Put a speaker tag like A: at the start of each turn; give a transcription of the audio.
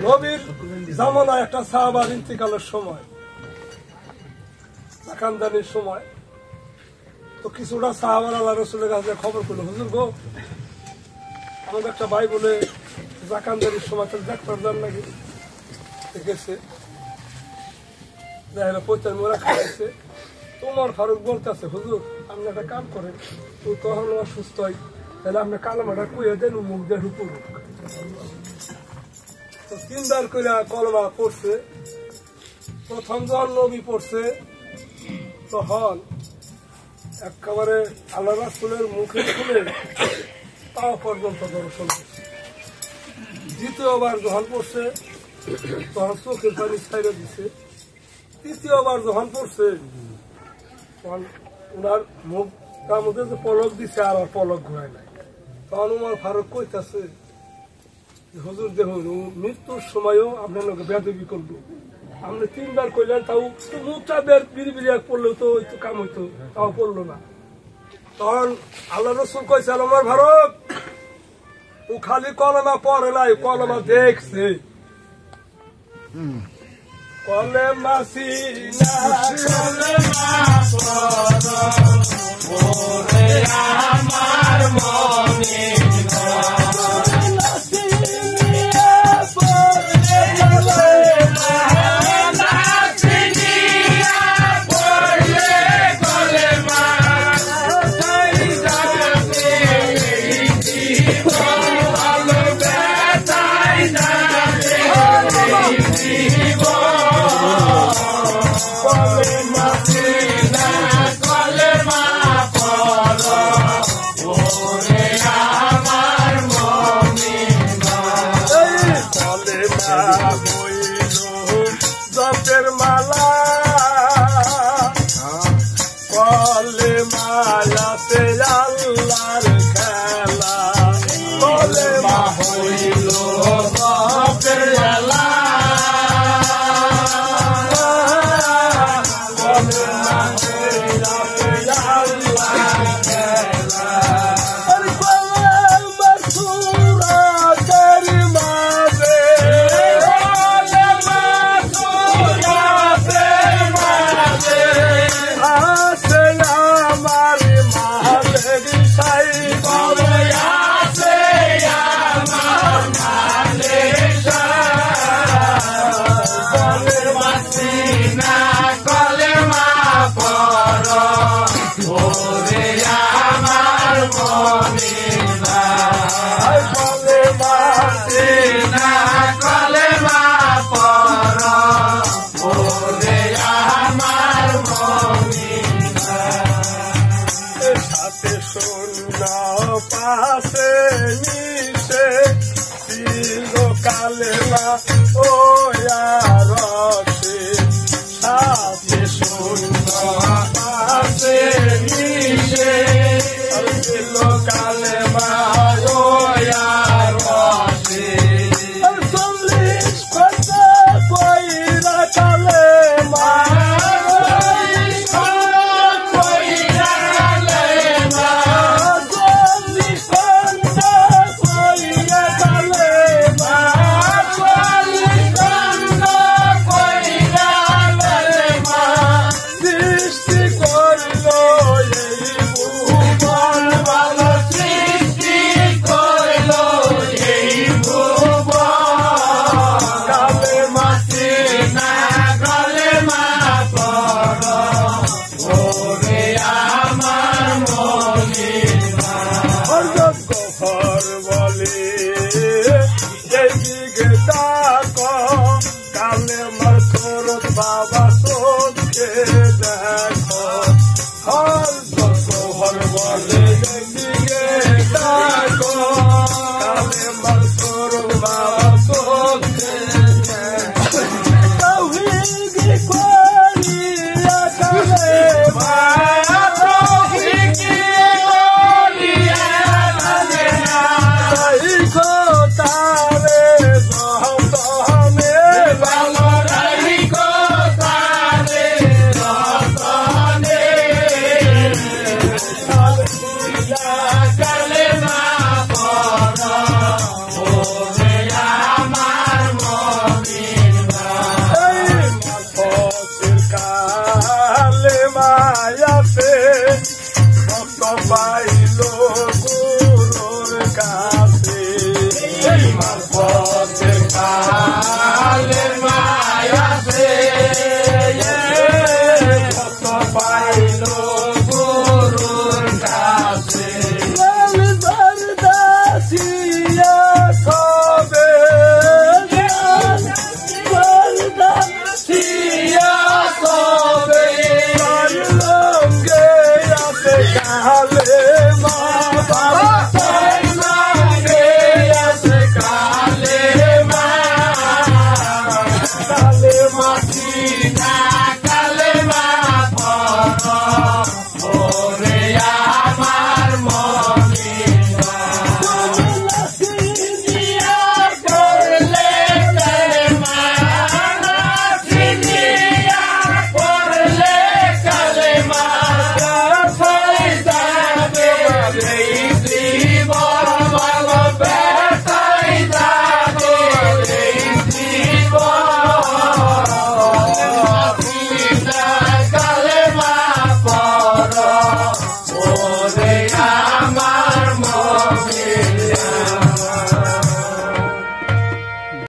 A: নবীর জামানায় একটা সাহাবার ইন্তেকালের সময়, জাকানদানির সময়, তো কিছুটা সাহাবার আল্লাহ রসুলের কাছে খবর করলো, হুজুর গো আমাদের একটা ভাই বলে জাকানদানির সময় তো ডাক্তার যান নাকি গেছে, পৈতার মোড়া খাইছে। তোমার ফারুক বলতেছে হুজুর আপনি একটা কাম করেন, তুই তখন অসুস্থ হয় তাহলে আপনি কালামাটা কুয়ে দেন মুখ দিয়ে ঢুকুন। তো তিনবার করে কলমা পড়ছে। প্রথম যখন নবী পড়ছে তখন একেবারে আল্লাহ রাসূলের মুখে খুলে তাও পর্যন্ত দর্শন করছে। দ্বিতীয়বার যখন পড়ছে তখন চোখের পানি ছাইড়ে দিছে। তৃতীয়বার যখন পড়ছে তখন ওনার মুখটার মধ্যে যে পলক দিছে আর পলক ঘুরায় নাই। তখন উমর ফারুক কইতাছে হুজুর দেখুন মৃত্যুর সময়ও আপনার লোক বেদবি করলো, আপনি তিনবার কইলেন তাও মুখটা বিড়ি পড়লেও তো ওই তো কাম হইতো, তাও পড়লো না। তখন আল্লাহ রসুল কইছে উমর ফারুক ও খালি কলমা পড়ে নাই, কলমা দেখছে। কলমা সিনা কলমা পড়ে আমার মনে ঘর বলে যেদিকে ডাকো কালে মার খরচ বাবা চোখে দেখো হর ঘর বলে যেদিকে ডাকো কালে মার খরচ বাবা চোখে
B: Carla